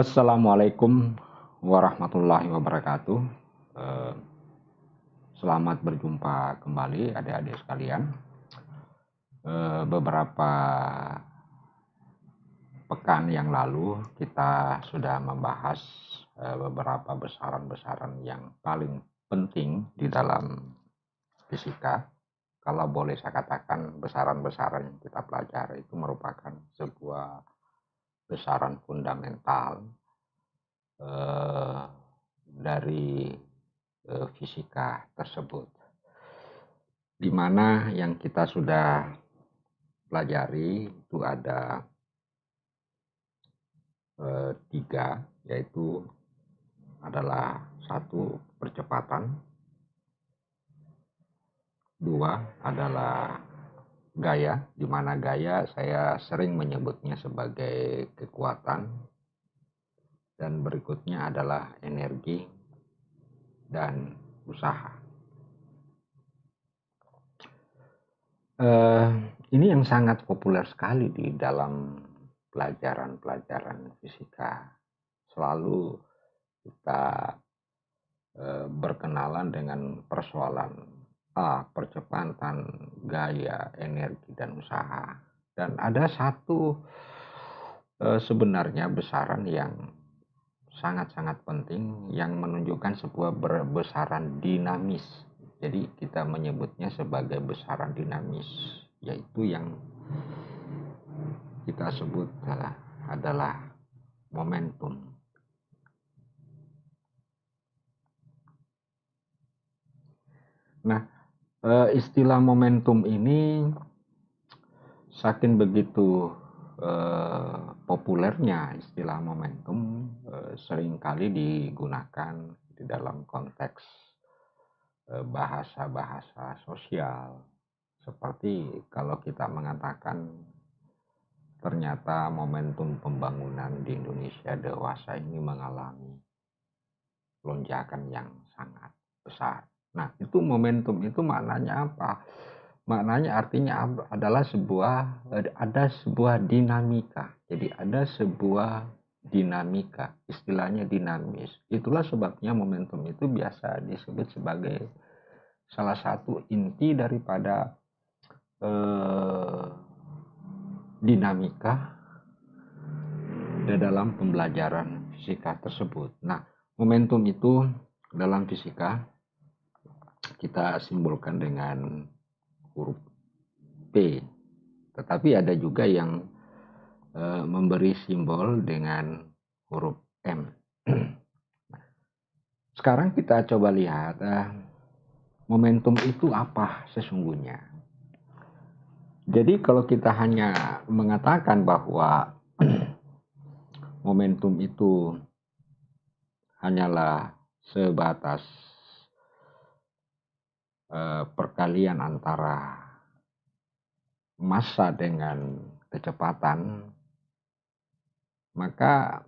Assalamualaikum warahmatullahi wabarakatuh. Eh, Selamat berjumpa kembali adik-adik sekalian. Beberapa pekan yang lalu kita sudah membahas beberapa besaran-besaran yang paling penting di dalam fisika. Kalau boleh saya katakan, besaran-besaran yang kita pelajari itu merupakan sebuah besaran fundamental dari fisika tersebut, di mana yang kita sudah pelajari itu ada tiga, yaitu adalah satu, percepatan, dua adalah gaya, di mana gaya saya sering menyebutnya sebagai kekuatan, dan berikutnya adalah energi dan usaha. Ini yang sangat populer sekali di dalam pelajaran-pelajaran fisika. Selalu kita berkenalan dengan persoalan percepatan, gaya, energi, dan usaha. Dan ada satu sebenarnya besaran yang sangat-sangat penting yang menunjukkan sebuah besaran dinamis. Jadi kita menyebutnya sebagai besaran dinamis, yaitu yang kita sebut adalah momentum. Nah, istilah momentum ini saking begitu populernya istilah momentum seringkali digunakan di dalam konteks bahasa-bahasa sosial, seperti kalau kita mengatakan ternyata momentum pembangunan di Indonesia dewasa ini mengalami lonjakan yang sangat besar. Nah, itu momentum itu maknanya apa? Maknanya artinya adalah ada sebuah dinamika. Jadi ada sebuah dinamika, istilahnya dinamis. Itulah sebabnya momentum itu biasa disebut sebagai salah satu inti daripada dinamika di dalam pembelajaran fisika tersebut. Nah, momentum itu dalam fisika kita simbolkan dengan huruf P, tetapi ada juga yang memberi simbol dengan huruf M. Sekarang kita coba lihat momentum itu apa sesungguhnya. Jadi kalau kita hanya mengatakan bahwa momentum itu hanyalah sebatas perkalian antara massa dengan kecepatan, maka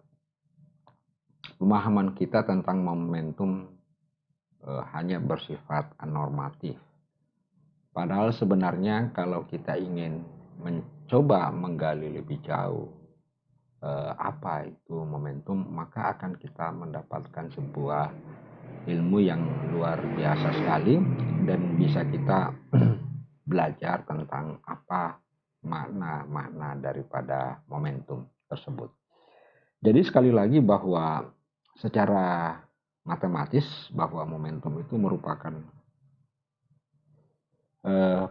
pemahaman kita tentang momentum hanya bersifat normatif. Padahal sebenarnya kalau kita ingin mencoba menggali lebih jauh apa itu momentum, maka akan kita mendapatkan sebuah ilmu yang luar biasa sekali, dan bisa kita belajar tentang apa makna-makna daripada momentum tersebut. Jadi sekali lagi bahwa secara matematis bahwa momentum itu merupakan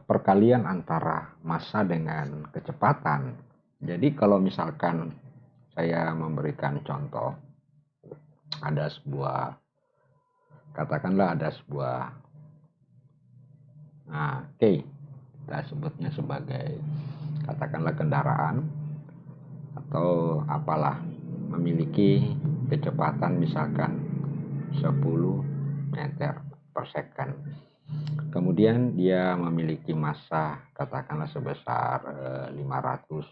perkalian antara massa dengan kecepatan. Jadi kalau misalkan saya memberikan contoh, ada sebuah, katakanlah ada sebuah kita sebutnya sebagai katakanlah kendaraan atau apalah, memiliki kecepatan misalkan 10 meter per second. Kemudian dia memiliki massa katakanlah sebesar 500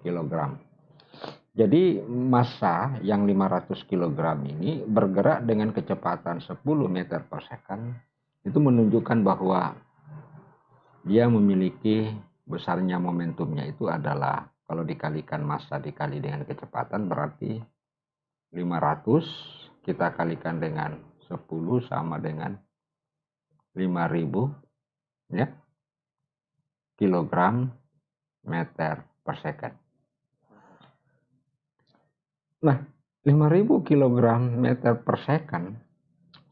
kg. Jadi massa yang 500 kg ini bergerak dengan kecepatan 10 meter per second, itu menunjukkan bahwa dia memiliki besarnya momentumnya itu adalah Kalau dikalikan massa dikali dengan kecepatan berarti 500 kita kalikan dengan 10 sama dengan 5000 ya, kilogram meter per second. Nah, 5000 kilogram meter per second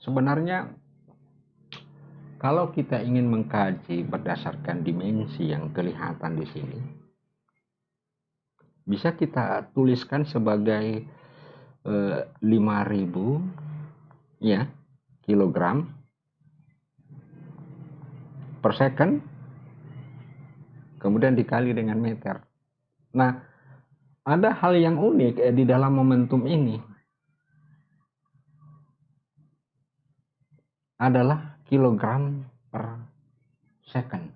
sebenarnya kalau kita ingin mengkaji berdasarkan dimensi yang kelihatan di sini, bisa kita tuliskan sebagai 5000 ya kilogram per second kemudian dikali dengan meter. Nah, ada hal yang unik di dalam momentum ini adalah kilogram per second.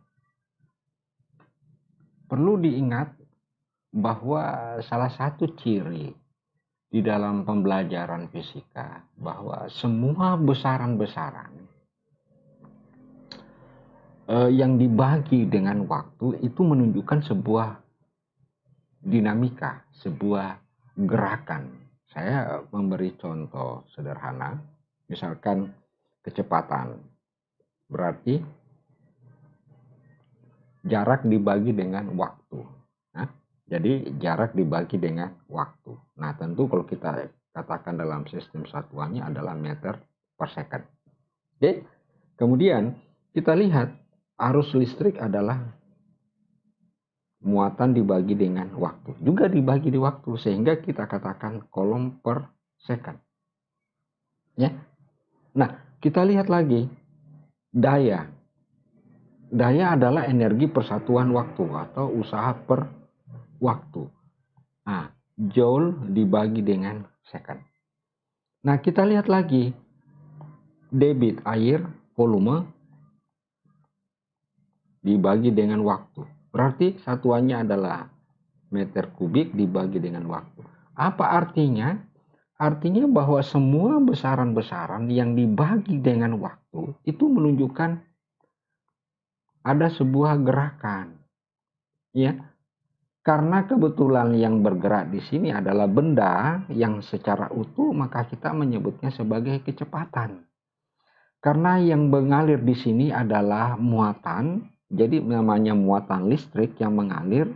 Perlu diingat bahwa salah satu ciri di dalam pembelajaran fisika bahwa semua besaran-besaran yang dibagi dengan waktu itu menunjukkan sebuah dinamika, sebuah gerakan. Saya memberi contoh sederhana, misalkan kecepatan, berarti jarak dibagi dengan waktu. Nah, jadi jarak dibagi dengan waktu. Nah, tentu kalau kita katakan dalam sistem satuannya adalah meter per second. Oke, kemudian kita lihat arus listrik adalah muatan dibagi dengan waktu. Juga dibagi di waktu, sehingga kita katakan kolom per second. Ya. Nah, kita lihat lagi daya. Daya adalah energi persatuan waktu atau usaha per waktu. Nah, joule dibagi dengan second. Nah, kita lihat lagi debit air volume dibagi dengan waktu. Berarti satuannya adalah meter kubik dibagi dengan waktu. Apa artinya? Artinya bahwa semua besaran-besaran yang dibagi dengan waktu itu menunjukkan ada sebuah gerakan. Ya. Karena kebetulan yang bergerak di sini adalah benda yang secara utuh, maka kita menyebutnya sebagai kecepatan. Karena yang mengalir di sini adalah muatan, jadi namanya muatan listrik yang mengalir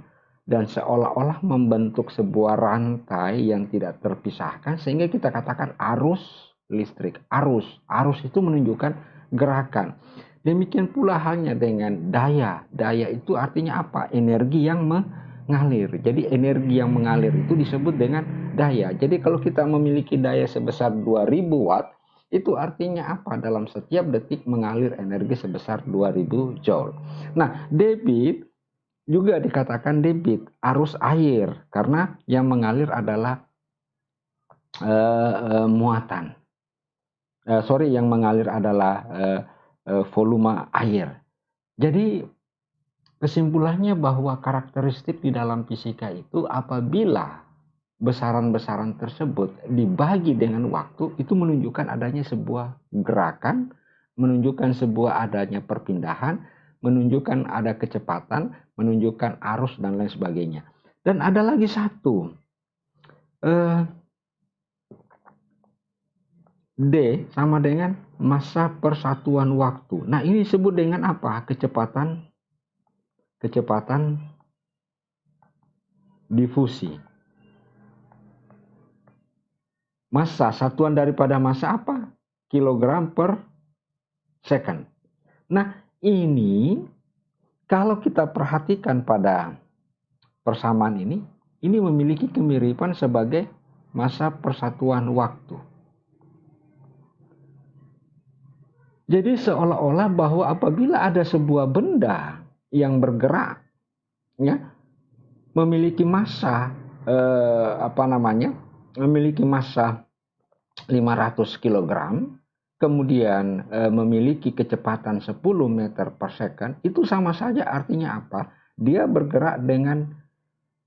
dan seolah-olah membentuk sebuah rantai yang tidak terpisahkan, sehingga kita katakan arus listrik. Arus itu menunjukkan gerakan. Demikian pula halnya dengan daya. Daya itu artinya apa? Energi yang mengalir. Jadi energi yang mengalir itu disebut dengan daya. Jadi kalau kita memiliki daya sebesar 2000 watt, itu artinya apa? Dalam setiap detik mengalir energi sebesar 2000 joule. Nah, debit juga dikatakan debit, arus air, karena yang mengalir adalah muatan. Yang mengalir adalah volume air. Jadi kesimpulannya bahwa karakteristik di dalam fisika itu apabila besaran-besaran tersebut dibagi dengan waktu, itu menunjukkan adanya sebuah gerakan, menunjukkan sebuah adanya perpindahan, menunjukkan ada kecepatan, menunjukkan arus dan lain sebagainya. Dan ada lagi satu, D sama dengan massa persatuan waktu. Nah, ini disebut dengan apa? Kecepatan difusi. Massa, satuan daripada massa apa? Kilogram per second. Nah, ini kalau kita perhatikan pada persamaan ini memiliki kemiripan sebagai massa persatuan waktu. Jadi seolah-olah bahwa apabila ada sebuah benda yang bergerak, ya, memiliki massa memiliki massa 500 kg, kemudian memiliki kecepatan 10 meter per second, itu sama saja artinya apa? Dia bergerak dengan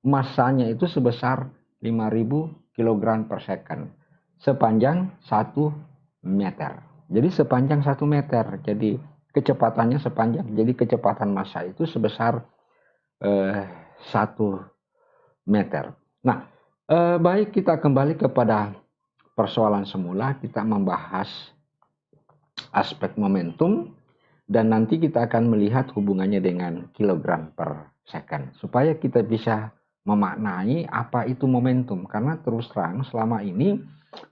massanya itu sebesar 5000 kg per second sepanjang 1 meter. Jadi sepanjang 1 meter, jadi kecepatannya sepanjang, jadi kecepatan massa itu sebesar 1 meter. Nah, baik, kita kembali kepada persoalan semula. Kita membahas aspek momentum dan nanti kita akan melihat hubungannya dengan kilogram per second supaya kita bisa memaknai apa itu momentum. Karena terus terang selama ini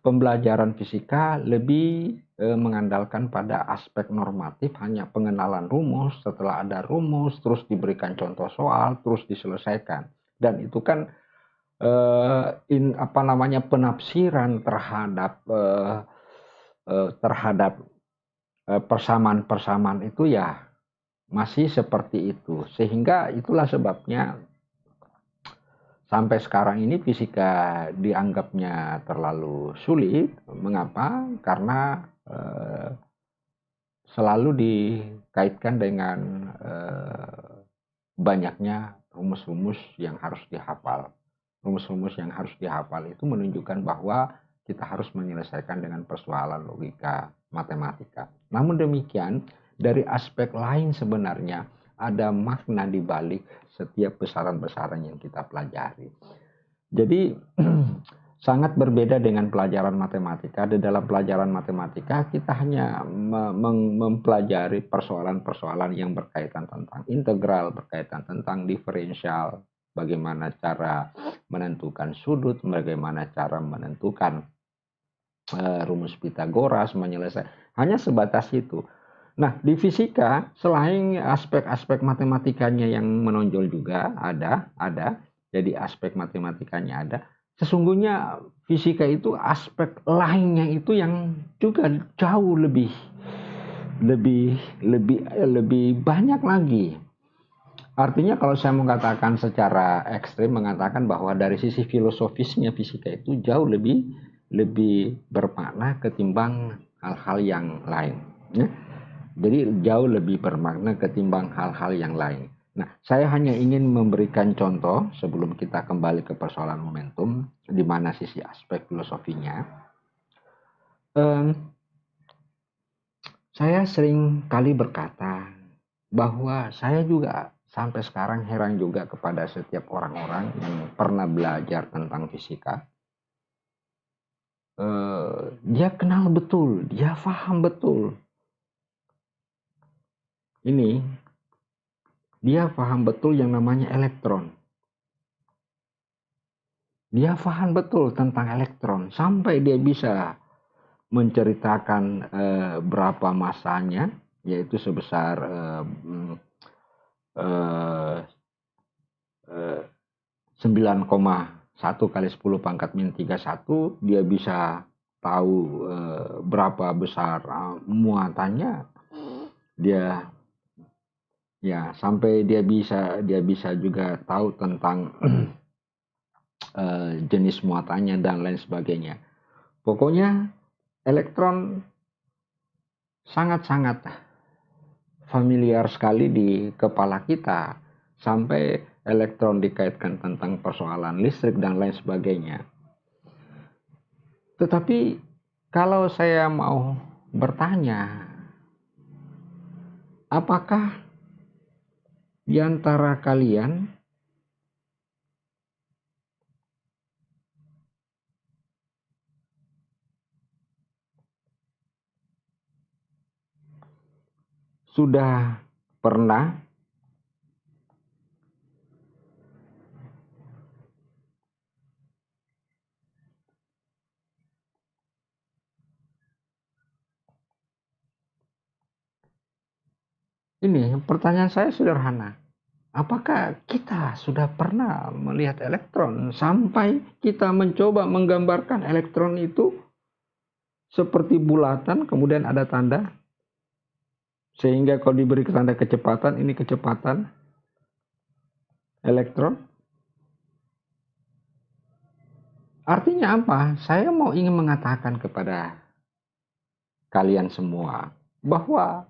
pembelajaran fisika lebih mengandalkan pada aspek normatif, hanya pengenalan rumus, setelah ada rumus terus diberikan contoh soal, terus diselesaikan. Dan itu kan penafsiran terhadap persamaan-persamaan itu ya masih seperti itu. Sehingga itulah sebabnya sampai sekarang ini fisika dianggapnya terlalu sulit. Mengapa? Karena selalu dikaitkan dengan banyaknya rumus-rumus yang harus dihafal. Rumus-rumus yang harus dihafal itu menunjukkan bahwa kita harus menyelesaikan dengan persoalan logika matematika. Namun demikian, dari aspek lain sebenarnya ada makna di balik setiap besaran-besaran yang kita pelajari. Jadi sangat berbeda dengan pelajaran matematika. Di dalam pelajaran matematika kita hanya mempelajari persoalan-persoalan yang berkaitan tentang integral, berkaitan tentang diferensial, bagaimana cara menentukan sudut, bagaimana cara menentukan rumus Pitagoras, menyelesaikan. Hanya sebatas itu. Nah, di fisika selain aspek-aspek matematikanya yang menonjol juga ada. Jadi aspek matematikanya ada. Sesungguhnya fisika itu aspek lainnya itu yang juga jauh lebih banyak lagi. Artinya kalau saya mengatakan secara ekstrim, mengatakan bahwa dari sisi filosofisnya fisika itu jauh lebih bermakna ketimbang hal-hal yang lain. Ya. Jadi jauh lebih bermakna ketimbang hal-hal yang lain. Nah, saya hanya ingin memberikan contoh sebelum kita kembali ke persoalan momentum, di mana sisi aspek filosofinya. Saya sering kali berkata bahwa saya juga sampai sekarang heran juga kepada setiap orang-orang yang pernah belajar tentang fisika. Dia kenal betul, dia paham betul. Ini dia paham betul yang namanya elektron. Dia paham betul tentang elektron sampai dia bisa menceritakan berapa masanya, yaitu sebesar 9,1 kali 10 pangkat min 31. Dia bisa tahu berapa besar muatannya. Dia ya sampai dia bisa juga tahu tentang jenis muatannya dan lain sebagainya. Pokoknya elektron sangat-sangat familiar sekali di kepala kita, sampai elektron dikaitkan tentang persoalan listrik dan lain sebagainya. Tetapi kalau saya mau bertanya, apakah di antara kalian sudah pernah ini pertanyaan saya sederhana. Apakah kita sudah pernah melihat elektron sampai kita mencoba menggambarkan elektron itu seperti bulatan, kemudian ada tanda, sehingga kalau diberi tanda kecepatan, ini kecepatan elektron? Artinya apa? Saya mau ingin mengatakan kepada kalian semua bahwa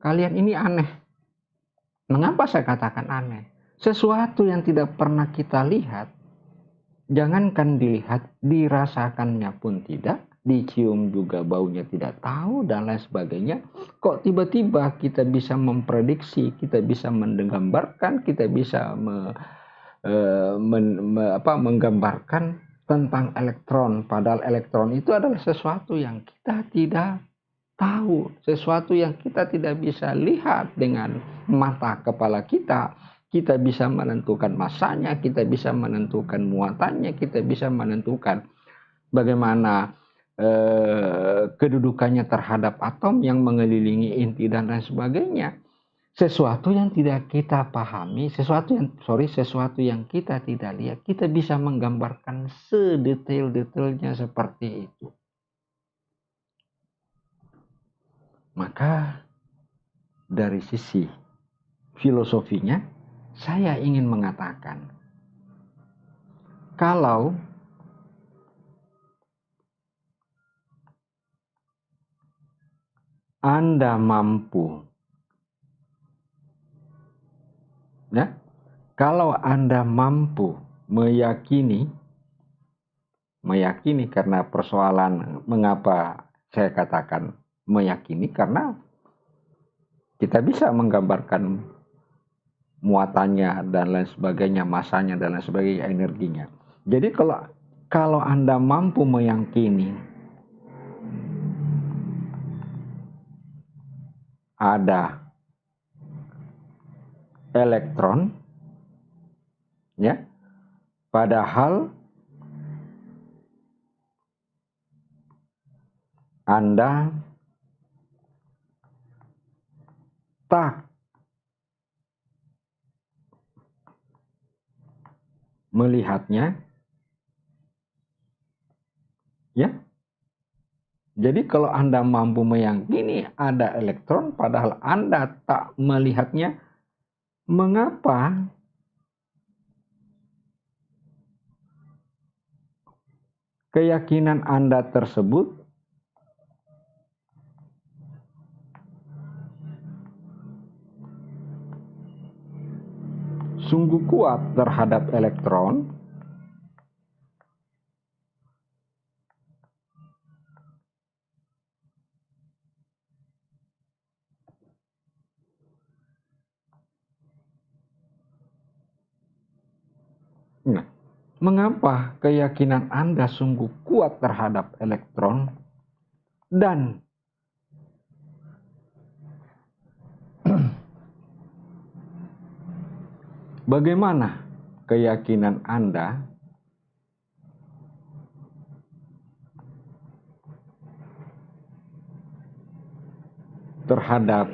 kalian ini aneh. Mengapa saya katakan aneh? Sesuatu yang tidak pernah kita lihat, jangankan dilihat, dirasakannya pun tidak, dicium juga baunya tidak tahu, dan lain sebagainya. Kok tiba-tiba kita bisa memprediksi, kita bisa menggambarkan, kita bisa menggambarkan tentang elektron, padahal elektron itu adalah sesuatu yang kita tidak tahu, sesuatu yang kita tidak bisa lihat dengan mata kepala kita. Kita bisa menentukan masanya, kita bisa menentukan muatannya, kita bisa menentukan bagaimana kedudukannya terhadap atom yang mengelilingi inti dan lain sebagainya. Sesuatu yang tidak kita pahami, sesuatu yang kita tidak lihat, kita bisa menggambarkan sedetail-detailnya seperti itu. Maka dari sisi filosofinya, saya ingin mengatakan, kalau Anda mampu, ya, kalau Anda mampu meyakini karena persoalan mengapa saya katakan meyakini, karena kita bisa menggambarkan muatannya dan lain sebagainya, masanya dan lain sebagainya, energinya. Jadi kalau Anda mampu meyakini ada elektron, ya, padahal Anda tak melihatnya, ya. Jadi kalau Anda mampu meyakini ada elektron padahal Anda tak melihatnya, mengapa keyakinan Anda tersebut sungguh kuat terhadap elektron? Nah, mengapa keyakinan Anda sungguh kuat terhadap elektron dan bagaimana keyakinan Anda terhadap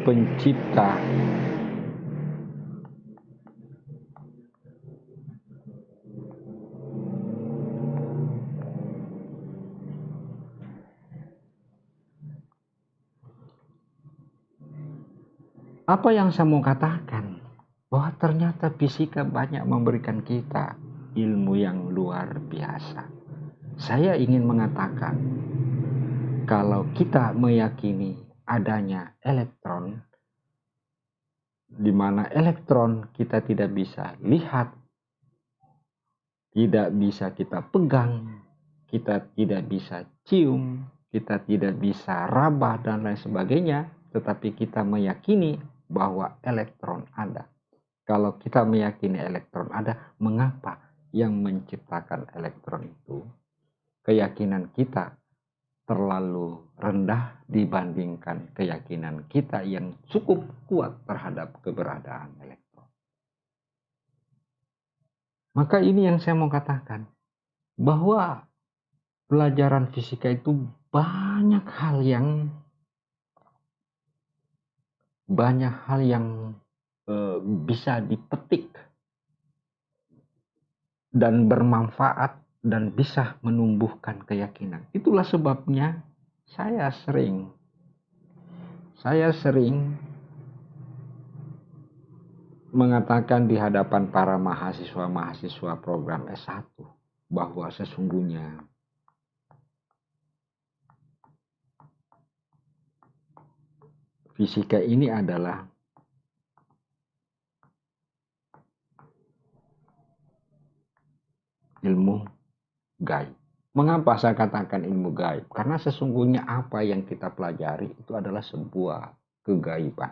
pencipta apa yang saya mau katakan? Bahwa ternyata fisika banyak memberikan kita ilmu yang luar biasa. Saya ingin mengatakan, kalau kita meyakini adanya elektron, di mana elektron kita tidak bisa lihat, tidak bisa kita pegang, kita tidak bisa cium, kita tidak bisa raba dan lain sebagainya, tetapi kita meyakini bahwa elektron ada. Kalau kita meyakini elektron ada, mengapa yang menciptakan elektron itu keyakinan kita terlalu rendah dibandingkan keyakinan kita yang cukup kuat terhadap keberadaan elektron? Maka ini yang saya mau katakan, bahwa pelajaran fisika itu banyak hal yang bisa dipetik dan bermanfaat dan bisa menumbuhkan keyakinan. Itulah sebabnya saya sering mengatakan di hadapan para mahasiswa program S1 bahwa sesungguhnya fisika ini adalah ilmu gaib. Mengapa saya katakan ilmu gaib? Karena sesungguhnya apa yang kita pelajari itu adalah sebuah kegaiban.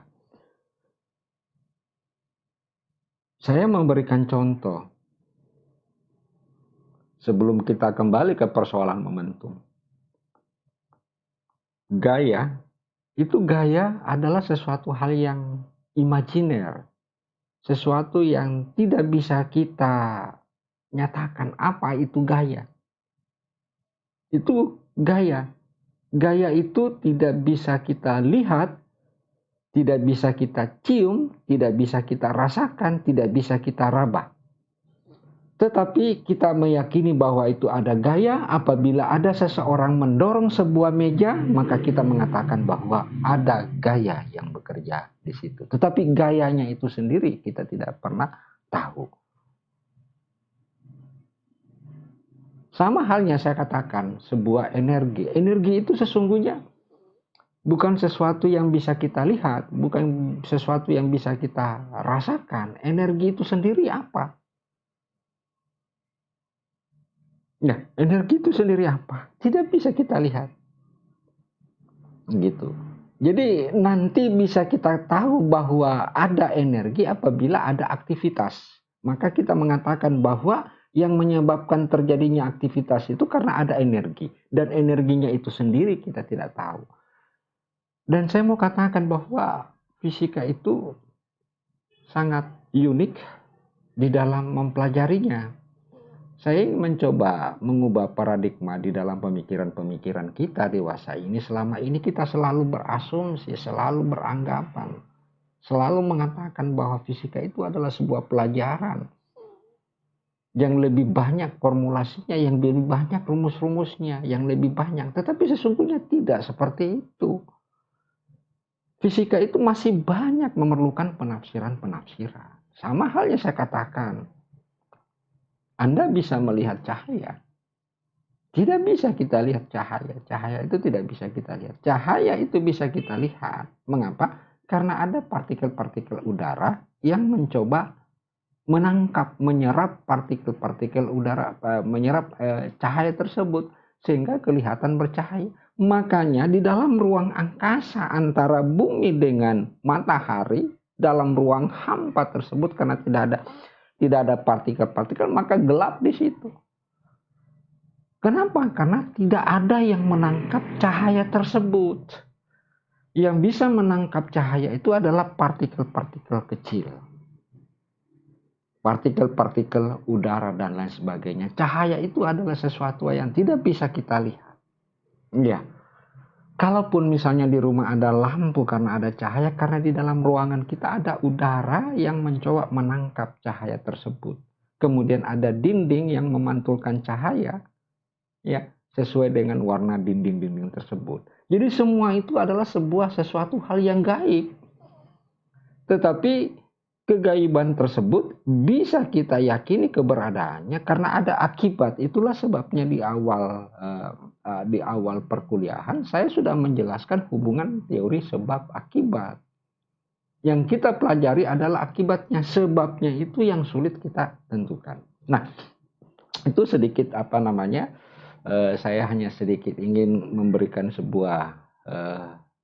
Saya memberikan contoh sebelum kita kembali ke persoalan momentum. Gaya adalah sesuatu hal yang imajiner, sesuatu yang tidak bisa kita nyatakan apa itu gaya. Itu gaya. Gaya itu tidak bisa kita lihat, tidak bisa kita cium, tidak bisa kita rasakan, tidak bisa kita raba. Tetapi kita meyakini bahwa itu ada gaya apabila ada seseorang mendorong sebuah meja, maka kita mengatakan bahwa ada gaya yang bekerja di situ. Tetapi gayanya itu sendiri kita tidak pernah tahu. Sama halnya saya katakan sebuah energi. Energi itu sesungguhnya bukan sesuatu yang bisa kita lihat, bukan sesuatu yang bisa kita rasakan. Energi itu sendiri apa? Nah, energi itu sendiri apa? Tidak bisa kita lihat. Gitu. Jadi nanti bisa kita tahu bahwa ada energi apabila ada aktivitas. Maka kita mengatakan bahwa yang menyebabkan terjadinya aktivitas itu karena ada energi. Dan energinya itu sendiri kita tidak tahu. Dan saya mau katakan bahwa fisika itu sangat unik di dalam mempelajarinya. Saya ingin mencoba mengubah paradigma di dalam pemikiran-pemikiran kita dewasa ini. Selama ini kita selalu berasumsi, selalu beranggapan, selalu mengatakan bahwa fisika itu adalah sebuah pelajaran yang lebih banyak formulasinya, yang lebih banyak rumus-rumusnya, yang lebih banyak. Tetapi sesungguhnya tidak seperti itu. Fisika itu masih banyak memerlukan penafsiran-penafsiran. Sama halnya saya katakan, Anda bisa melihat cahaya. Tidak bisa kita lihat cahaya. Cahaya itu tidak bisa kita lihat. Cahaya itu bisa kita lihat. Mengapa? Karena ada partikel-partikel udara yang mencoba menangkap, menyerap partikel-partikel udara, menyerap cahaya tersebut sehingga kelihatan bercahaya. Makanya di dalam ruang angkasa antara bumi dengan matahari, dalam ruang hampa tersebut karena tidak ada partikel-partikel, maka gelap di situ. Kenapa? Karena tidak ada yang menangkap cahaya tersebut. Yang bisa menangkap cahaya itu adalah partikel-partikel kecil. Partikel-partikel udara dan lain sebagainya. Cahaya itu adalah sesuatu yang tidak bisa kita lihat. Ya. Kalaupun misalnya di rumah ada lampu karena ada cahaya, karena di dalam ruangan kita ada udara yang mencoba menangkap cahaya tersebut. Kemudian ada dinding yang memantulkan cahaya. Ya, sesuai dengan warna dinding-dinding tersebut. Jadi semua itu adalah sesuatu hal yang gaib. Tetapi kegaiban tersebut bisa kita yakini keberadaannya karena ada akibat. Itulah sebabnya di awal perkuliahan saya sudah menjelaskan hubungan teori sebab akibat. Yang kita pelajari adalah akibatnya, sebabnya itu yang sulit kita tentukan. Nah, itu sedikit saya hanya sedikit ingin memberikan sebuah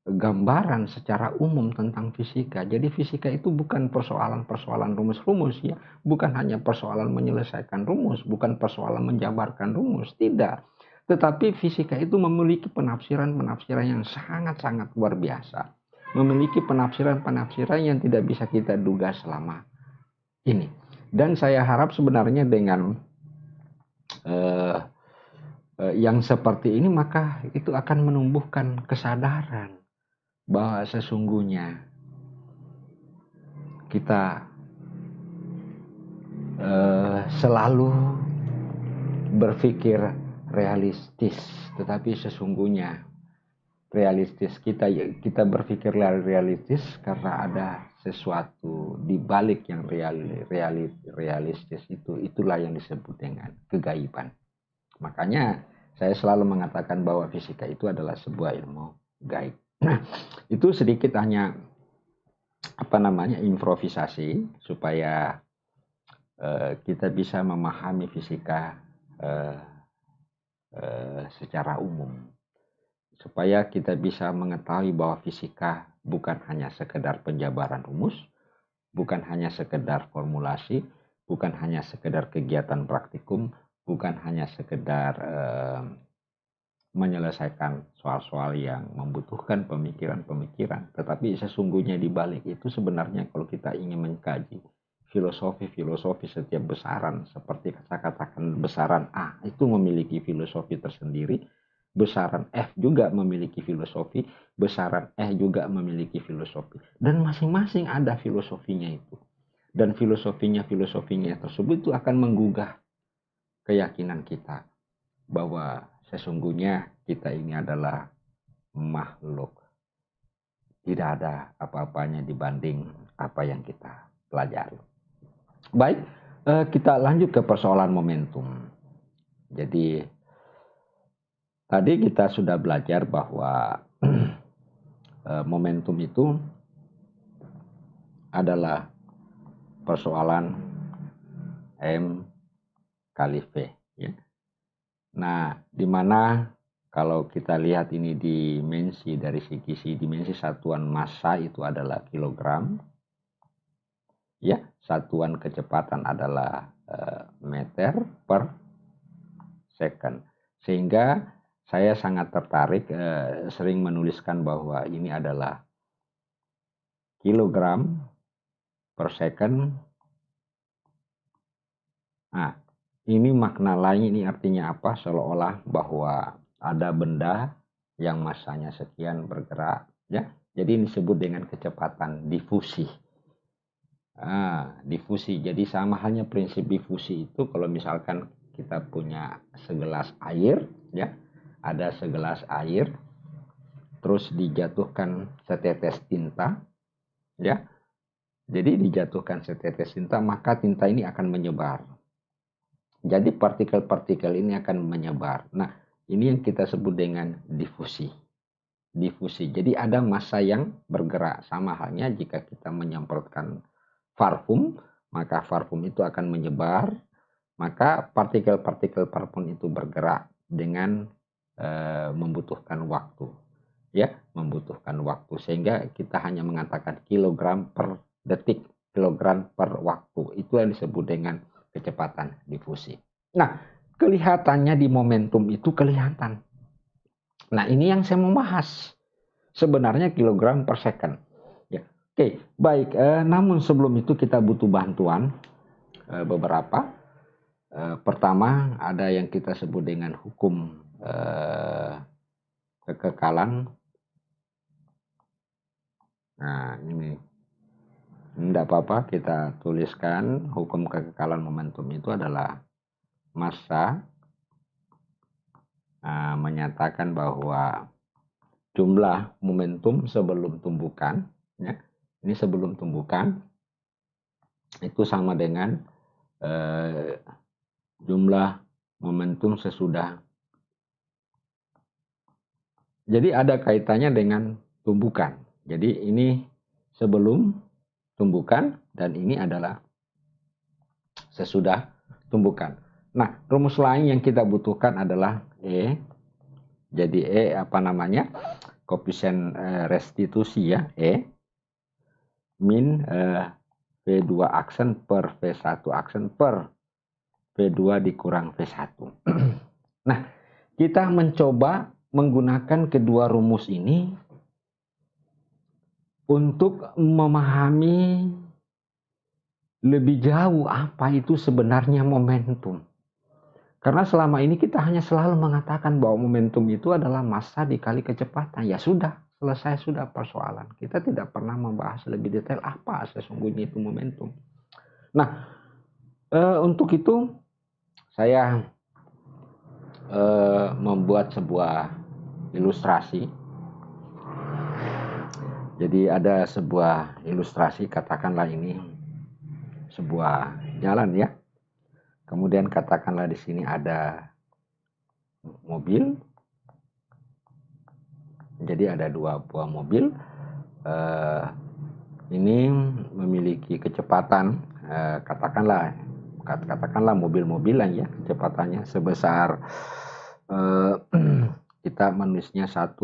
gambaran secara umum tentang fisika. Jadi fisika itu bukan persoalan-persoalan rumus-rumus ya, bukan hanya persoalan menyelesaikan rumus, bukan persoalan menjabarkan rumus, tidak. Tetapi fisika itu memiliki penafsiran-penafsiran yang sangat-sangat luar biasa. Memiliki penafsiran-penafsiran yang tidak bisa kita duga selama ini. Dan saya harap sebenarnya dengan yang seperti ini maka itu akan menumbuhkan kesadaran bahwa sesungguhnya kita selalu berpikir realistis, tetapi sesungguhnya kita berpikir realistis karena ada sesuatu di balik yang realistis itulah yang disebut dengan kegaiban. Makanya saya selalu mengatakan bahwa fisika itu adalah sebuah ilmu gaib. Nah, itu sedikit hanya improvisasi supaya kita bisa memahami fisika secara umum. Supaya kita bisa mengetahui bahwa fisika bukan hanya sekedar penjabaran rumus, bukan hanya sekedar formulasi, bukan hanya sekedar kegiatan praktikum, bukan hanya sekedar menyelesaikan soal-soal yang membutuhkan pemikiran-pemikiran, tetapi sesungguhnya di balik itu sebenarnya kalau kita ingin mengkaji filosofi setiap besaran, seperti saya katakan besaran A itu memiliki filosofi tersendiri, besaran F juga memiliki filosofi, besaran E juga memiliki filosofi, dan masing-masing ada filosofinya itu. Dan filosofinya tersebut itu akan menggugah keyakinan kita bahwa sesungguhnya kita ini adalah makhluk. Tidak ada apa-apanya dibanding apa yang kita pelajari. Baik, kita lanjut ke persoalan momentum. Jadi, tadi kita sudah belajar bahwa momentum itu adalah persoalan M kali V. Ya. Nah, di mana kalau kita lihat ini dimensi dari segi dimensi satuan massa itu adalah kilogram, ya, satuan kecepatan adalah meter per second. Sehingga saya sangat tertarik sering menuliskan bahwa ini adalah kilogram per second. Nah, ini makna lain, ini artinya apa? Seolah-olah bahwa ada benda yang massanya sekian bergerak, ya. Jadi ini disebut dengan kecepatan difusi. Difusi. Jadi sama halnya prinsip difusi itu kalau misalkan kita punya segelas air, ya. Ada segelas air terus dijatuhkan setetes tinta, ya. Jadi dijatuhkan setetes tinta, maka tinta ini akan menyebar. Jadi partikel-partikel ini akan menyebar. Nah, ini yang kita sebut dengan difusi. Difusi. Jadi ada massa yang bergerak. Sama halnya jika kita menyemprotkan parfum, maka parfum itu akan menyebar. Maka partikel-partikel parfum itu bergerak dengan membutuhkan waktu. Ya, membutuhkan waktu. Sehingga kita hanya mengatakan kilogram per detik, kilogram per waktu. Itu yang disebut dengan kecepatan difusi. Nah, kelihatannya di momentum itu kelihatan. Nah, ini yang saya mau bahas. Sebenarnya kilogram per second. Ya. Oke, baik. Namun sebelum itu kita butuh bantuan beberapa. Pertama, ada yang kita sebut dengan hukum kekekalan. Nah, ini tidak apa-apa, kita tuliskan hukum kekekalan momentum itu adalah massa menyatakan bahwa jumlah momentum sebelum tumbukan, ya, ini sebelum tumbukan itu sama dengan jumlah momentum sesudah. Jadi ada kaitannya dengan tumbukan. Jadi ini sebelum tumbukan dan ini adalah sesudah tumbukan. Nah, rumus lain yang kita butuhkan adalah E. Jadi E apa namanya? Koefisien restitusi, ya, E min V2 aksen per V1 aksen per V2 dikurang V1. Nah, kita mencoba menggunakan kedua rumus ini untuk memahami lebih jauh apa itu sebenarnya momentum. Karena selama ini kita hanya selalu mengatakan bahwa momentum itu adalah massa dikali kecepatan. Ya sudah, selesai sudah persoalan. Kita tidak pernah membahas lebih detail apa sesungguhnya itu momentum. Nah, untuk itu saya membuat sebuah ilustrasi. Jadi ada sebuah ilustrasi, katakanlah ini sebuah jalan, ya. Kemudian katakanlah di sini ada mobil. Jadi ada dua buah mobil. Ini memiliki kecepatan, katakanlah mobil-mobilan, ya, kecepatannya sebesar kita menulisnya 1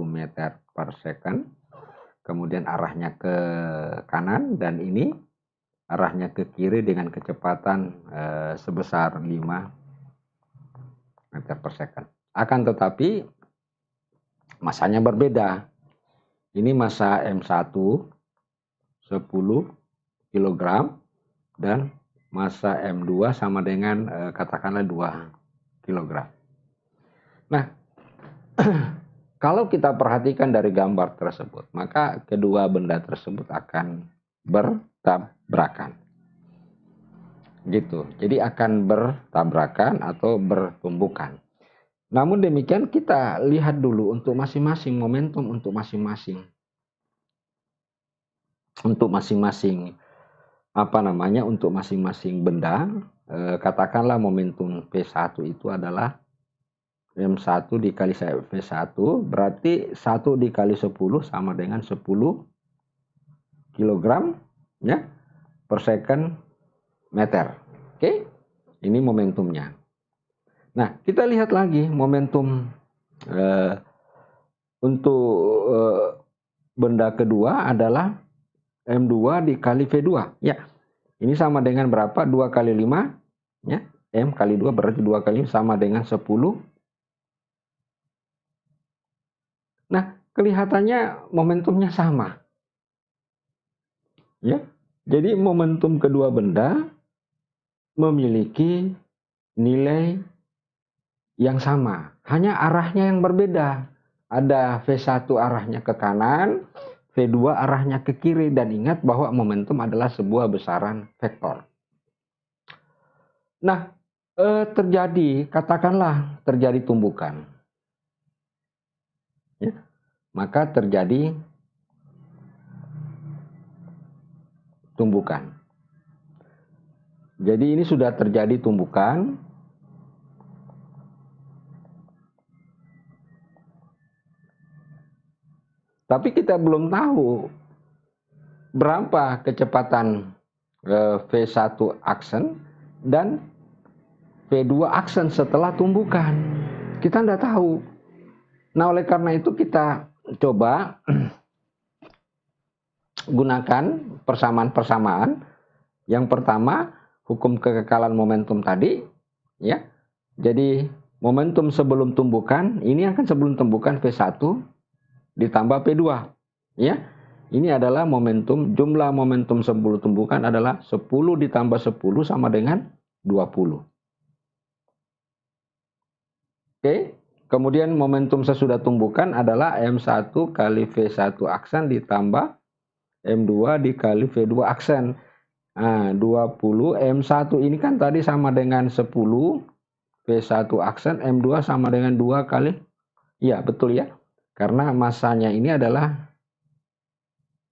meter per second. kemudian arahnya ke kanan, dan ini arahnya ke kiri dengan kecepatan sebesar 5 meter per second. Akan tetapi masanya berbeda. Ini massa M1 10 kg dan massa M2 sama dengan katakanlah 2 kg. Nah, kalau kita perhatikan dari gambar tersebut, maka kedua benda tersebut akan bertabrakan. Gitu. Jadi akan bertabrakan atau bertumbukan. Namun demikian kita lihat dulu untuk masing-masing momentum untuk masing-masing benda, katakanlah momentum P1 itu adalah M1 dikali V1, berarti 1 dikali 10 sama dengan 10 kg ya, per second meter. Oke, ini momentumnya. Nah, kita lihat lagi momentum untuk benda kedua adalah M2 dikali V2. Ya, ini sama dengan berapa? 2 kali 5. Ya, M kali 2 berarti 2 kali sama dengan 10. Nah, kelihatannya momentumnya sama. Ya, jadi momentum kedua benda memiliki nilai yang sama. Hanya arahnya yang berbeda. Ada V1 arahnya ke kanan, V2 arahnya ke kiri, dan ingat bahwa momentum adalah sebuah besaran vektor. Nah, katakanlah terjadi tumbukan. Ya, maka terjadi tumbukan. Jadi ini sudah terjadi tumbukan. Tapi kita belum tahu berapa kecepatan V1 aksen dan V2 aksen setelah tumbukan. Kita tidak tahu. Nah, oleh karena itu kita coba gunakan persamaan-persamaan. Yang pertama, hukum kekekalan momentum tadi, ya. Jadi momentum sebelum tumbukan, ini akan sebelum tumbukan V1 ditambah P2, ya. Ini adalah momentum, jumlah momentum sebelum tumbukan adalah 10 ditambah 10 sama dengan 20. Oke. Kemudian momentum sesudah tumbukan adalah M1 kali V1 aksen ditambah M2 dikali V2 aksen. Nah, 20 M1 ini kan tadi sama dengan 10 V1 aksen, M2 sama dengan 2 kali. Iya, betul ya. Karena masanya ini adalah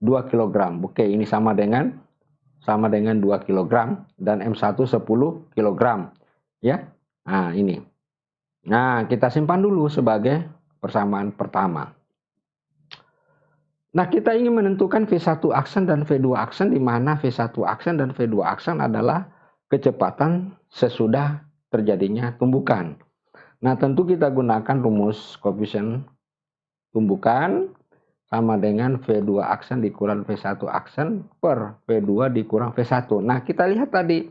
2 kg. Oke, ini sama dengan 2 kg dan M1 10 kg. Ya. Nah, ini. Nah, kita simpan dulu sebagai persamaan pertama. Nah, kita ingin menentukan V1 aksen dan V2 aksen, di mana V1 aksen dan V2 aksen adalah kecepatan sesudah terjadinya tumbukan. Nah, tentu kita gunakan rumus koefisien tumbukan sama dengan V2 aksen dikurang V1 aksen per V2 dikurang V1. Nah, kita lihat tadi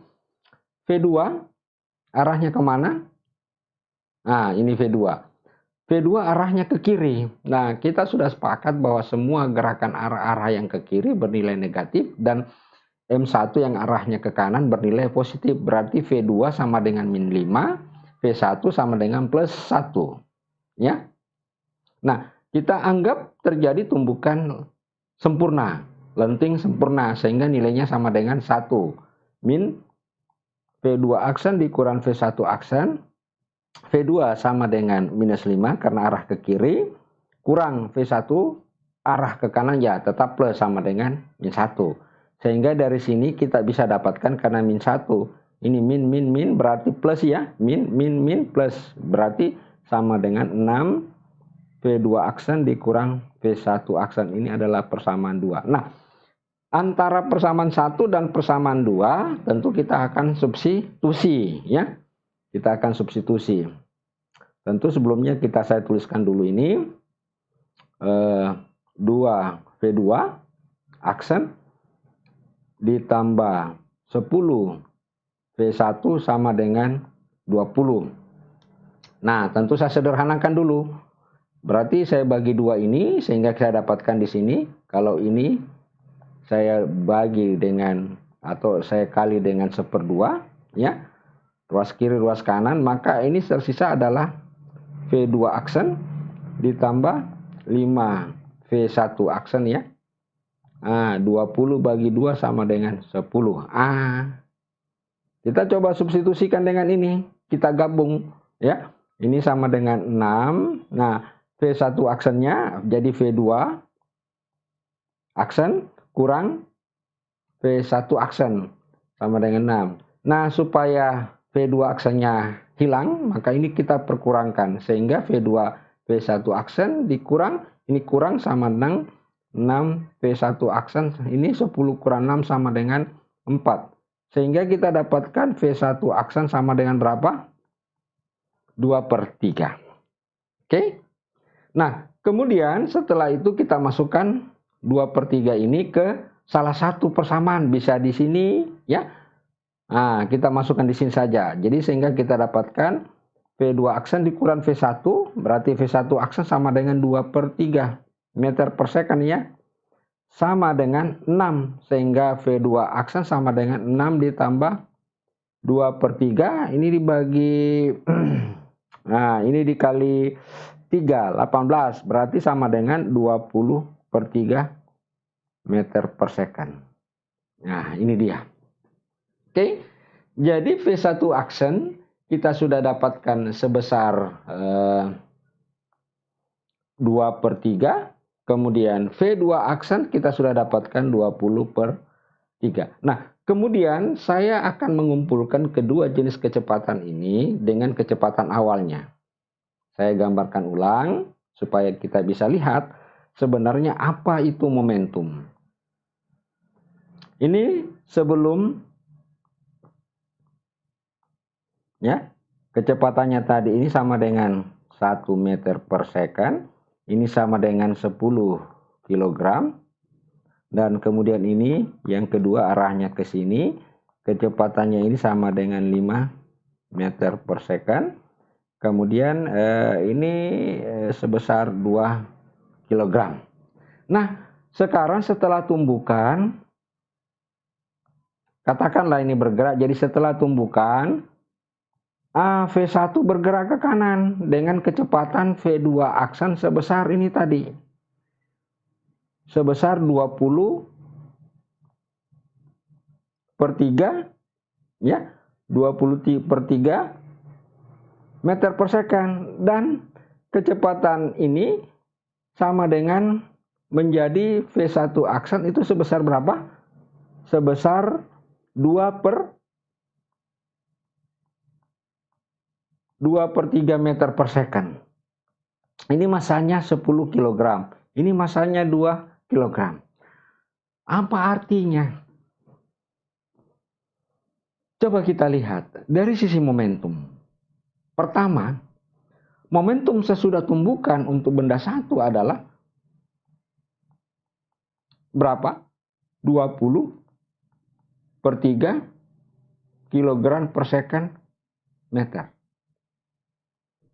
V2 arahnya kemana? Nah, ini V2. V2 arahnya ke kiri. Nah, kita sudah sepakat bahwa semua gerakan arah-arah yang ke kiri bernilai negatif dan M1 yang arahnya ke kanan bernilai positif. Berarti V2 sama dengan min 5, V1 sama dengan plus 1. Ya. Nah, kita anggap terjadi tumbukan sempurna, lenting sempurna, sehingga nilainya sama dengan 1. Min V2 aksen dikurang V1 aksen. V2 sama dengan minus 5 karena arah ke kiri, kurang V1 arah ke kanan, ya tetap plus sama dengan min 1. Sehingga dari sini kita bisa dapatkan karena min 1, ini min berarti plus ya, min plus berarti sama dengan 6 V2 aksen dikurang V1 aksen, ini adalah persamaan 2. Nah, antara persamaan 1 dan persamaan 2 tentu kita akan substitusi ya. Kita akan substitusi. Tentu sebelumnya saya tuliskan dulu ini 2 V2 aksen ditambah 10 V1 sama dengan 20. Nah, tentu saya sederhanakan dulu. Berarti saya bagi 2 ini sehingga saya dapatkan di sini. Kalau ini saya bagi dengan atau saya kali dengan 1/2 ya. Ruas kiri, ruas kanan, maka ini tersisa adalah V2 aksen ditambah 5 V1 aksen ya. 20 bagi 2 sama dengan 10. Kita coba substitusikan dengan ini. Kita gabung ya. Ini sama dengan 6. Nah, V1 aksennya jadi V2 aksen kurang V1 aksen sama dengan 6. Nah, supaya V2 aksennya hilang, maka ini kita perkurangkan. Sehingga V2 V1 aksen dikurang, ini kurang sama dengan 6 V1 aksen. Ini 10 kurang 6 sama dengan 4. Sehingga kita dapatkan V1 aksen sama dengan berapa? 2/3. Oke. Nah, kemudian setelah itu kita masukkan 2/3 ini ke salah satu persamaan. Bisa di sini ya. Nah, kita masukkan di sini saja. Jadi sehingga kita dapatkan V2 aksen dikurang V1. Berarti V1 aksen sama dengan 2/3 meter per second ya. Sama dengan 6. Sehingga V2 aksen sama dengan 6 ditambah 2/3. Ini dibagi nah, ini dikali 3, 18. Berarti sama dengan 20/3 meter per second. Nah, ini dia. Oke. Jadi V1 aksen kita sudah dapatkan sebesar 2/3. Kemudian V2 aksen kita sudah dapatkan 20/3. Nah, kemudian saya akan mengumpulkan kedua jenis kecepatan ini dengan kecepatan awalnya. Saya gambarkan ulang supaya kita bisa lihat sebenarnya apa itu momentum. Ini sebelum ya, kecepatannya tadi ini sama dengan 1 meter per second. Ini sama dengan 10 kilogram. Dan kemudian ini yang kedua arahnya ke sini. Kecepatannya ini sama dengan 5 meter per second. Kemudian ini sebesar 2 kilogram. Nah, sekarang setelah tumbukan, katakanlah ini bergerak. Jadi setelah tumbukan, V1 bergerak ke kanan dengan kecepatan V2 aksen sebesar ini tadi. Sebesar 20/3 ya. 20/3 meter per second. Dan kecepatan ini sama dengan menjadi V1 aksen itu sebesar berapa? Sebesar 2/3 meter per second. Ini masanya 10 kg. Ini masanya 2 kg. Apa artinya? Coba kita lihat dari sisi momentum. Pertama, momentum sesudah tumbukan untuk benda satu adalah berapa? 20/3 kilogram per second meter.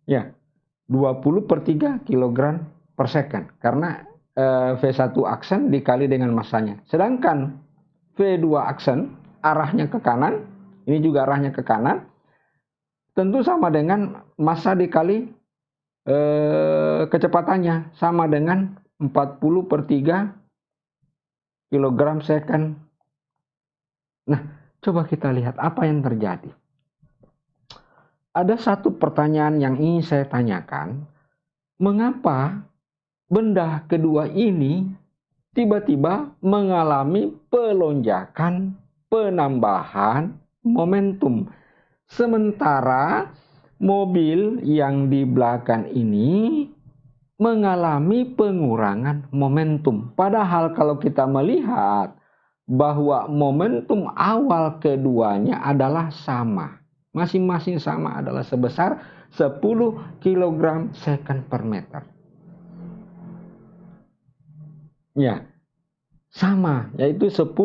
Ya, 20/3 kilogram per second. Karena V1 aksen dikali dengan masanya. Sedangkan V2 aksen arahnya ke kanan. Ini juga arahnya ke kanan. Tentu sama dengan massa dikali kecepatannya. Sama dengan 40/3 kilogram second. Nah, coba kita lihat apa yang terjadi. Ada satu pertanyaan yang ingin saya tanyakan. Mengapa benda kedua ini tiba-tiba mengalami pelonjakan, penambahan momentum. Sementara mobil yang di belakang ini mengalami pengurangan momentum. Padahal kalau kita melihat bahwa momentum awal keduanya adalah sama. Masing-masing sama adalah sebesar 10 kg second per meter. Ya, sama, yaitu 10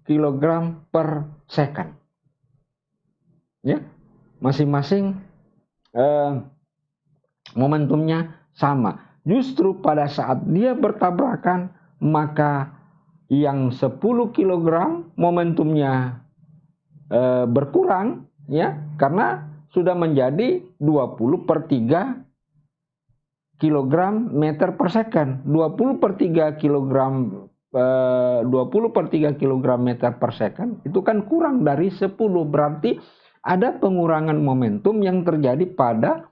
kg per second. Ya, masing-masing momentumnya sama. Justru pada saat dia bertabrakan, maka yang 10 kg momentumnya berkurang, ya, karena sudah menjadi 20 per 3 kilogram meter per second. 20 per 3 kilogram 20 per 3 kilogram meter per second itu kan kurang dari 10, berarti ada pengurangan momentum yang terjadi pada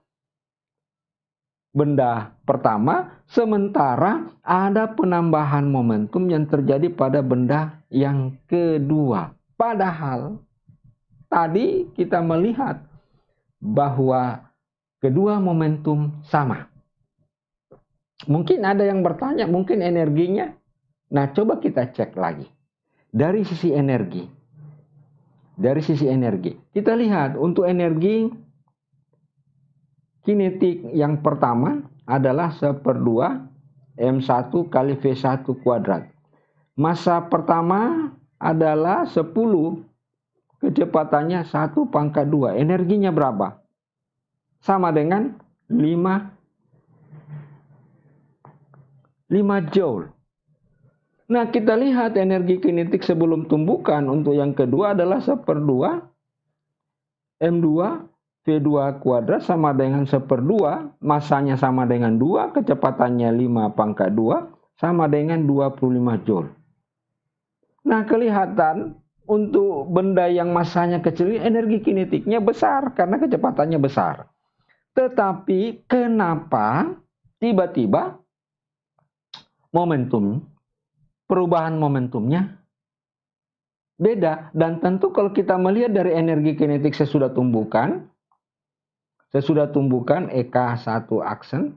benda pertama, sementara ada penambahan momentum yang terjadi pada benda yang kedua. Padahal tadi kita melihat bahwa kedua momentum sama. Mungkin ada yang bertanya, mungkin energinya. Nah, coba kita cek lagi. Dari sisi energi. Kita lihat untuk energi kinetik yang pertama adalah 1/2 M1 kali V1 kuadrat. Massa pertama adalah 10. Kecepatannya 1/2. Energinya berapa? Sama dengan 5 joule. Nah, kita lihat energi kinetik sebelum tumbukan untuk yang kedua adalah 1/2 M2 V2 kuadrat sama dengan 1/2, masanya sama dengan 2, kecepatannya 5/2 sama dengan 25 joule. Nah, kelihatan untuk benda yang masanya kecil energi kinetiknya besar karena kecepatannya besar. Tetapi kenapa tiba-tiba perubahan momentumnya beda? Dan tentu kalau kita melihat dari energi kinetik sesudah tumbukan EK1 aksen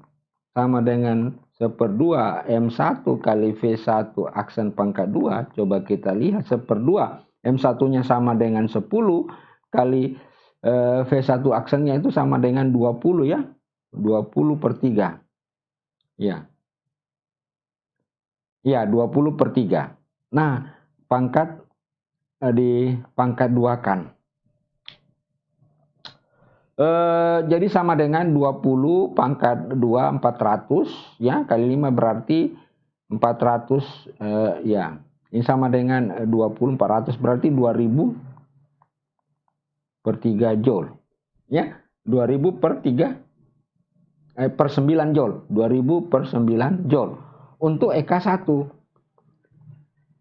sama dengan 1/2 M1 kali V1 aksen pangkat 2. Coba kita lihat 1/2 M1-nya sama dengan 10 kali V1 aksennya itu sama dengan 20 ya. 20 per 3. Ya. Ya, 20 per 3. Nah, pangkat dipangkat 2-kan. Jadi sama dengan 20 pangkat 2 400 ya, kali 5 berarti 400 ya. Ini sama dengan 20 400 berarti 2000 per 3 joule. Ya, 2000 per 3 per 9 joule. 2000 per 9 joule untuk EK1.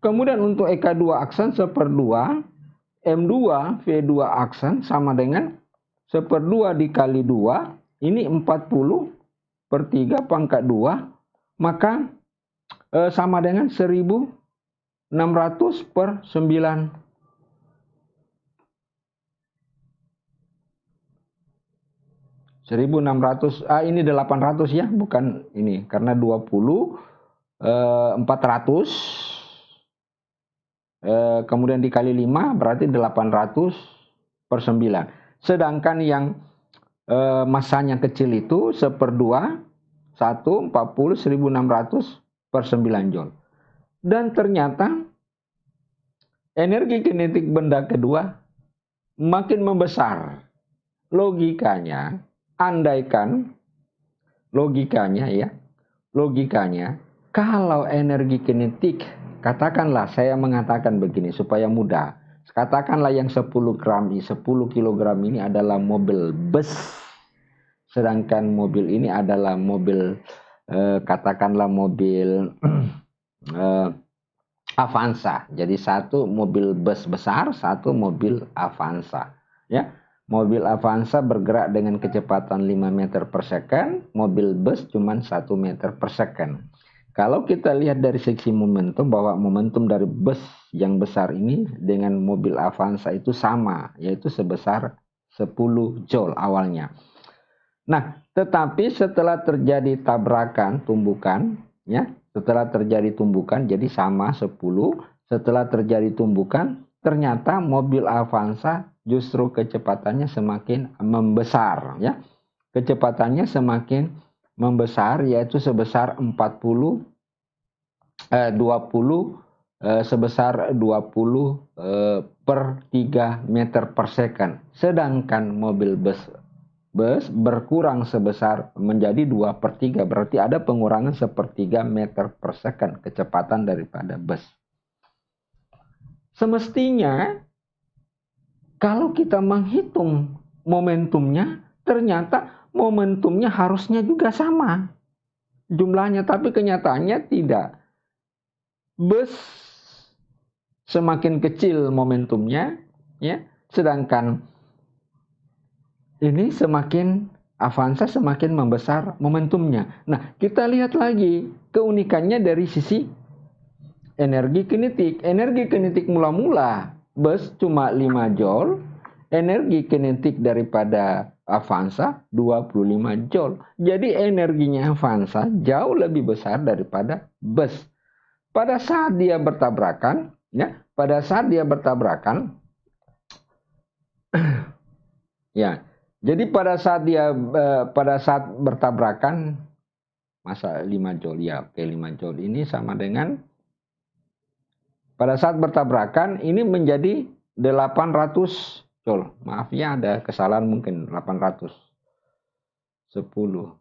Kemudian untuk EK2 aksen 1/2 M2 V2 aksen sama dengan 1/2 dikali 2, ini 40 per 3 pangkat 2, maka sama dengan 1600 per 9. Ini 800 ya, bukan ini, karena 20 400 kemudian dikali 5 berarti 800 per 9. Sedangkan yang masanya kecil itu 1/2 1 40 1600 per 9 joule. Dan ternyata energi kinetik benda kedua makin membesar. Logikanya, andaikan logikanya kalau energi kinetik, katakanlah saya mengatakan begini supaya mudah. Katakanlah yang 10 kilogram ini adalah mobil bus. Sedangkan mobil ini adalah mobil katakanlah mobil Avanza. Jadi satu mobil bus besar, satu mobil Avanza. Ya, mobil Avanza bergerak dengan kecepatan 5 meter per second, mobil bus cuma 1 meter per second. Kalau kita lihat dari segi momentum, bahwa momentum dari bus yang besar ini dengan mobil Avanza itu sama, yaitu sebesar 10 joule awalnya. Nah, tetapi setelah terjadi tabrakan tumbukan, ya, setelah terjadi tumbukan jadi sama 10, setelah terjadi tumbukan ternyata mobil Avanza justru kecepatannya semakin membesar, ya. Kecepatannya semakin membesar, yaitu sebesar 20 sebesar 20 per 3 meter per second. Sedangkan mobil bus berkurang sebesar menjadi 2 per 3. Berarti ada pengurangan 1/3 meter per second kecepatan daripada bus. Semestinya kalau kita menghitung momentumnya, ternyata momentumnya harusnya juga sama jumlahnya, tapi kenyataannya tidak. Bus semakin kecil momentumnya, ya, sedangkan ini semakin Avanza semakin membesar momentumnya. Nah, kita lihat lagi keunikannya dari sisi energi kinetik. Energi kinetik mula-mula bus cuma 5 joule, energi kinetik daripada Avanza 25 joule. Jadi energinya Avanza jauh lebih besar daripada bus. Pada saat dia bertabrakan, ya, ya. Jadi pada saat bertabrakan, masa 5 joule ya, oke, 5 joule ini sama dengan pada saat bertabrakan ini menjadi 800 joule. Maaf ya, ada kesalahan mungkin 810.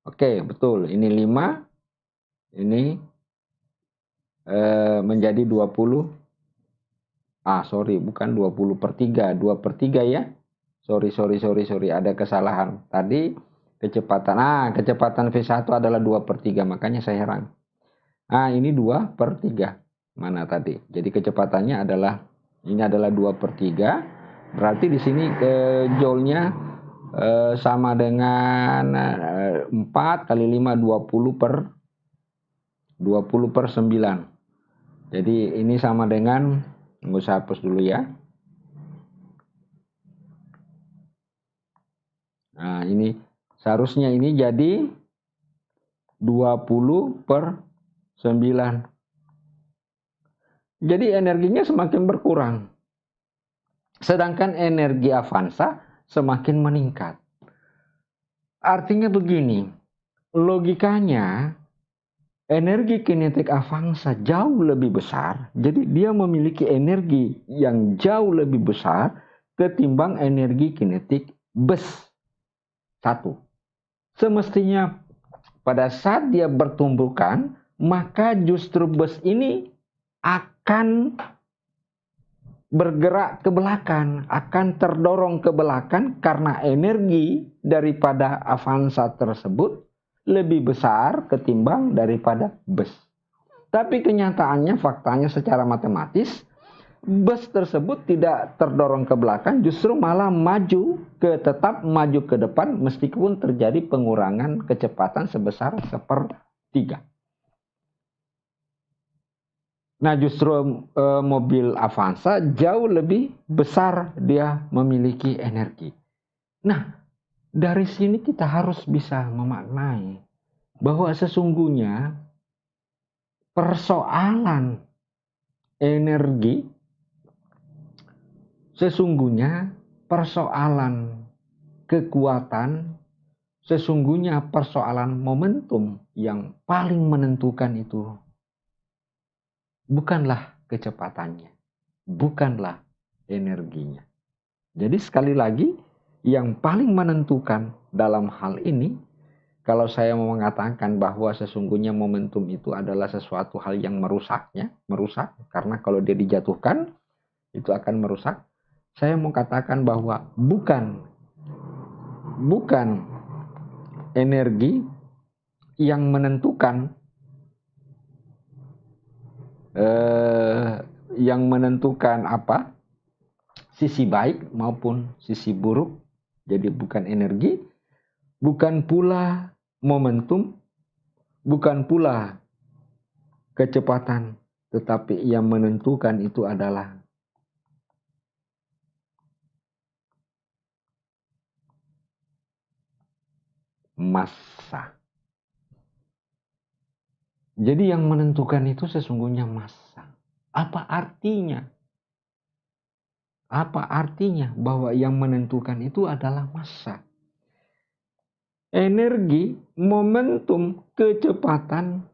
Oke, betul. Ini 5, ini menjadi 20. Bukan 20 per 3, 2 per 3 ya. Sorry, ada kesalahan. Tadi kecepatan V1 adalah 2 per 3, makanya saya heran. Ini 2 per 3. Mana tadi? Jadi kecepatannya ini adalah 2 per 3. Berarti di sini joule-nya sama dengan 4 kali 5, 20 per 9. Jadi ini sama dengan, nggak usah hapus dulu ya. Nah, ini seharusnya ini jadi 20 per 9. Jadi energinya semakin berkurang. Sedangkan energi Avanza semakin meningkat. Artinya begini, logikanya energi kinetik Avanza jauh lebih besar. Jadi dia memiliki energi yang jauh lebih besar ketimbang energi kinetik bus. 1. Semestinya pada saat dia bertumbukan, maka justru bus ini akan bergerak ke belakang, akan terdorong ke belakang karena energi daripada Avanza tersebut lebih besar ketimbang daripada bus. Tapi kenyataannya, faktanya secara matematis, bus tersebut tidak terdorong ke belakang, justru malah tetap maju ke depan meskipun terjadi pengurangan kecepatan sebesar 1/3. Nah, justru mobil Avanza jauh lebih besar dia memiliki energi. Nah, dari sini kita harus bisa memaknai bahwa sesungguhnya persoalan energi, sesungguhnya persoalan kekuatan, sesungguhnya persoalan momentum yang paling menentukan itu bukanlah kecepatannya, bukanlah energinya. Jadi sekali lagi, yang paling menentukan dalam hal ini, kalau saya mau mengatakan bahwa sesungguhnya momentum itu adalah sesuatu hal yang merusak, karena kalau dia dijatuhkan, itu akan merusak. Saya mau katakan bahwa bukan energi yang menentukan sisi baik maupun sisi buruk. Jadi bukan energi, bukan pula momentum, bukan pula kecepatan, tetapi yang menentukan itu adalah massa. Jadi yang menentukan itu sesungguhnya massa. Apa artinya? Apa artinya bahwa yang menentukan itu adalah massa? Energi, momentum, kecepatan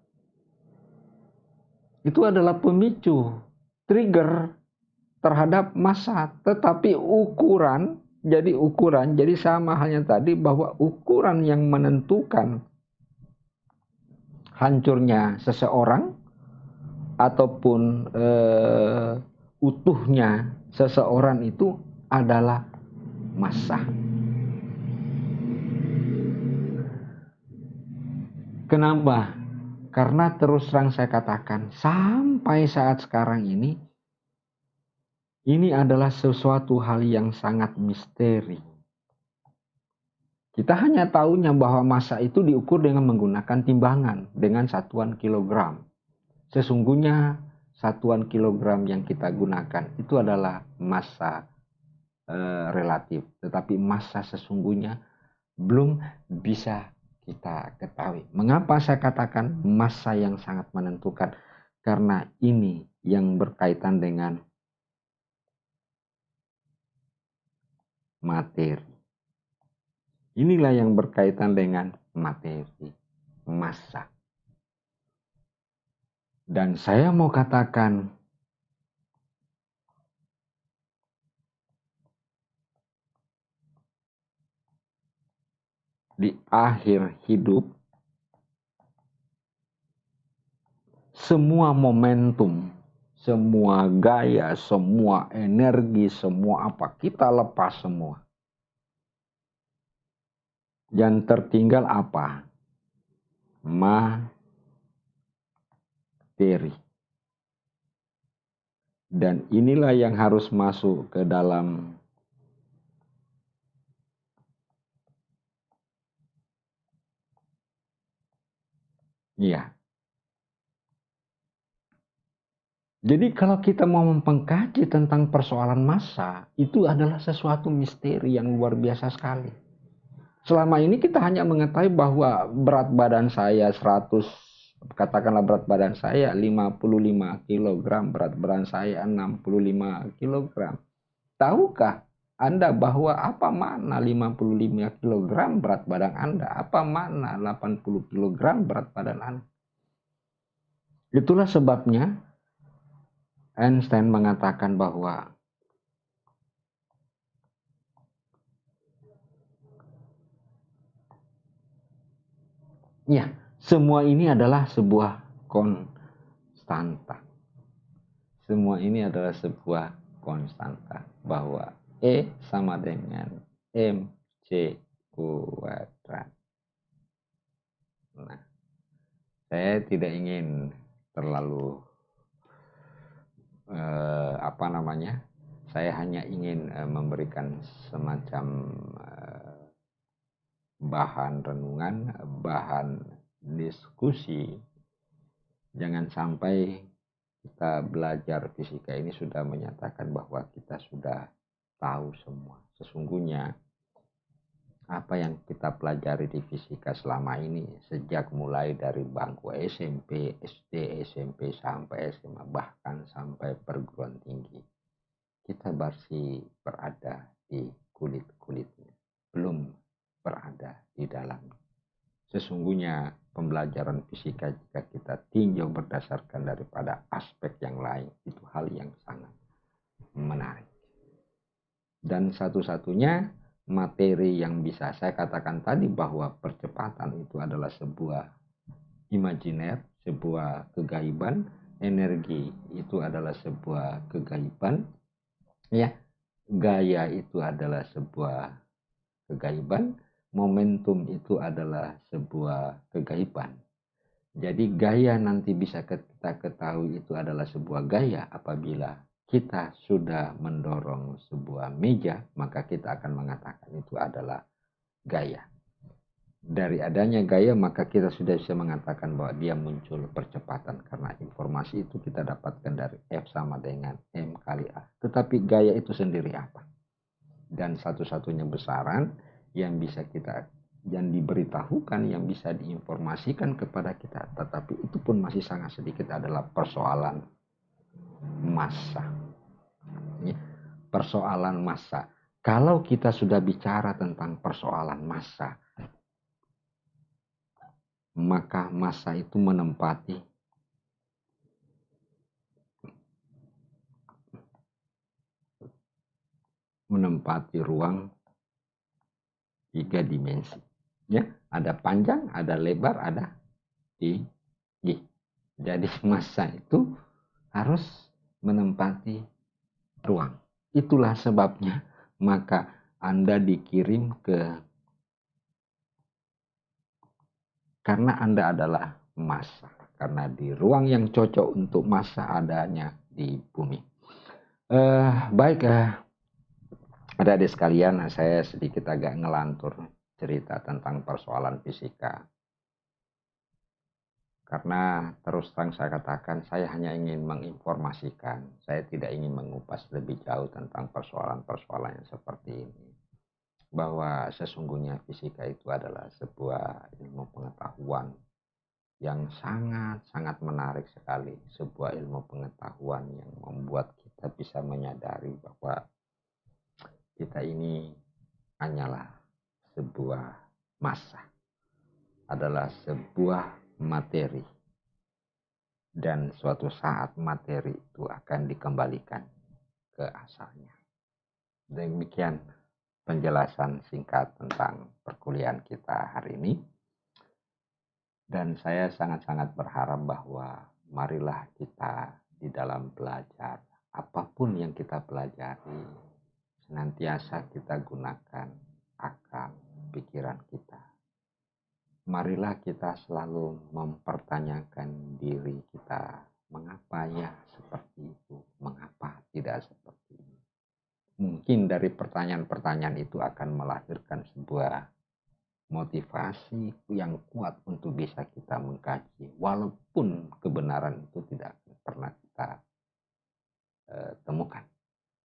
itu adalah pemicu, trigger terhadap massa. Tetapi ukuran, jadi sama halnya tadi bahwa ukuran yang menentukan hancurnya seseorang ataupun utuhnya seseorang itu adalah massa. Kenapa? Karena terus terang saya katakan, sampai saat sekarang ini adalah sesuatu hal yang sangat misteri. Kita hanya tahunya bahwa massa itu diukur dengan menggunakan timbangan dengan satuan kilogram. Sesungguhnya satuan kilogram yang kita gunakan itu adalah massa relatif. Tetapi massa sesungguhnya belum bisa kita ketahui. Mengapa saya katakan massa yang sangat menentukan? Karena ini yang berkaitan dengan materi. Inilah yang berkaitan dengan materi, massa. Dan saya mau katakan, di akhir hidup, semua momentum, semua gaya, semua energi, semua apa, kita lepas semua. Yang tertinggal apa? Materi. Dan inilah yang harus masuk ke dalam Jadi kalau kita mau mengkaji tentang persoalan massa, itu adalah sesuatu misteri yang luar biasa sekali. Selama ini kita hanya mengetahui bahwa berat badan saya 100, katakanlah berat badan saya 55 kg, berat badan saya 65 kg. Tahukah Anda bahwa apa makna 55 kg berat badan Anda? Apa makna 80 kg berat badan Anda? Itulah sebabnya Einstein mengatakan bahwa semua ini adalah sebuah konstanta. Semua ini adalah sebuah konstanta bahwa E sama dengan mc kuadrat. Nah, saya tidak ingin terlalu saya hanya ingin memberikan semacam bahan renungan, bahan diskusi. Jangan sampai kita belajar fisika ini sudah menyatakan bahwa kita sudah tahu semua. Sesungguhnya apa yang kita pelajari di fisika selama ini, sejak mulai dari bangku SMP, SD, SMP sampai SMA, bahkan sampai perguruan tinggi, kita masih berada di kulit-kulitnya, belum berada di dalamnya. Sesungguhnya pembelajaran fisika, jika kita tinjau berdasarkan daripada aspek yang lain, itu hal yang sangat menarik. Dan satu-satunya materi yang bisa saya katakan tadi bahwa percepatan itu adalah sebuah imajiner, sebuah kegaiban, energi itu adalah sebuah kegaiban, gaya itu adalah sebuah kegaiban, momentum itu adalah sebuah kegaiban. Jadi gaya nanti bisa kita ketahui itu adalah sebuah gaya apabila kita sudah mendorong sebuah meja, maka kita akan mengatakan itu adalah gaya. Dari adanya gaya, maka kita sudah bisa mengatakan bahwa dia muncul percepatan, karena informasi itu kita dapatkan dari F sama dengan M kali A. Tetapi gaya itu sendiri apa? Dan satu-satunya besaran yang bisa kita, yang diberitahukan, yang bisa diinformasikan kepada kita, tetapi itu pun masih sangat sedikit, adalah persoalan massa. Persoalan massa. Kalau kita sudah bicara tentang persoalan massa, maka massa itu menempati menempati ruang 3 dimensi. Ya, ada panjang, ada lebar, ada tinggi. Jadi massa itu harus menempati ruang. Itulah sebabnya maka Anda dikirim karena Anda adalah massa. Karena di ruang yang cocok untuk massa adanya di bumi. Baik, adik-adik sekalian, saya sedikit agak ngelantur cerita tentang persoalan fisika. Karena terus terang saya katakan, saya hanya ingin menginformasikan. Saya tidak ingin mengupas lebih jauh tentang persoalan-persoalan yang seperti ini. Bahwa sesungguhnya fisika itu adalah sebuah ilmu pengetahuan yang sangat-sangat menarik sekali. Sebuah ilmu pengetahuan yang membuat kita bisa menyadari bahwa kita ini hanyalah sebuah massa, adalah sebuah materi, dan suatu saat materi itu akan dikembalikan ke asalnya. Demikian penjelasan singkat tentang perkuliahan kita hari ini, dan saya sangat-sangat berharap bahwa marilah kita di dalam belajar, apapun yang kita pelajari, senantiasa kita gunakan akal pikiran kita. Marilah kita selalu mempertanyakan diri kita, mengapa ya seperti itu, mengapa tidak seperti ini. Mungkin dari pertanyaan-pertanyaan itu akan melahirkan sebuah motivasi yang kuat untuk bisa kita mengkaji, walaupun kebenaran itu tidak pernah kita temukan,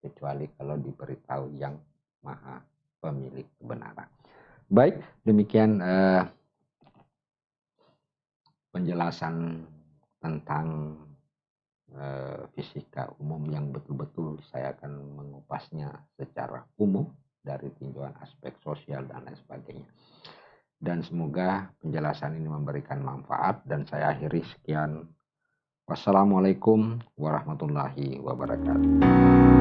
kecuali kalau diberitahu yang maha pemilik kebenaran. Baik, demikian penjelasan tentang fisika umum yang betul-betul saya akan mengupasnya secara umum dari tinjauan aspek sosial dan lain sebagainya. Dan semoga penjelasan ini memberikan manfaat, dan saya akhiri sekian. Wassalamualaikum warahmatullahi wabarakatuh.